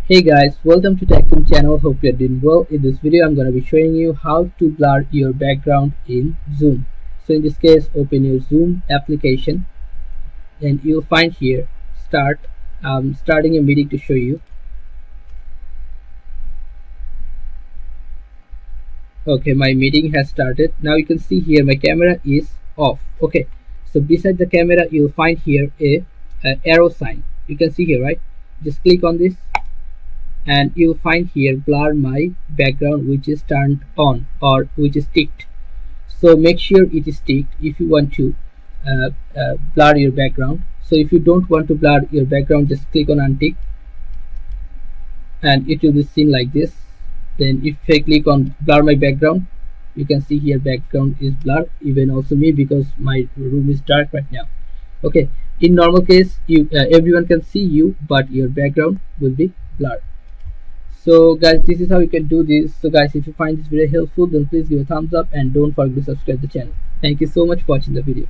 Hey guys, welcome to TechTeam channel. Hope you're doing well. In this video, I'm going to be showing you how to blur your background in Zoom. So in this case, open your Zoom application and you'll find here start. Starting a meeting to show you. Okay, my meeting has started. Now you can see here my camera is off. Okay, so beside the camera, you'll find here a arrow sign. You can see here, right? Just click on this and you'll find here blur my background, which is turned on or which is ticked. So make sure it is ticked if you want to blur your background. So if you don't want to blur your background, just click on untick and it will be seen like this. Then if I click on blur my background, you can see here background is blurred, even also me, because my room is dark right now. Okay, in normal case you everyone can see you, but your background will be blurred. So guys, this is how you can do this. So guys, if you find this video helpful, then please give a thumbs up and don't forget to subscribe the channel. Thank you so much for watching the video.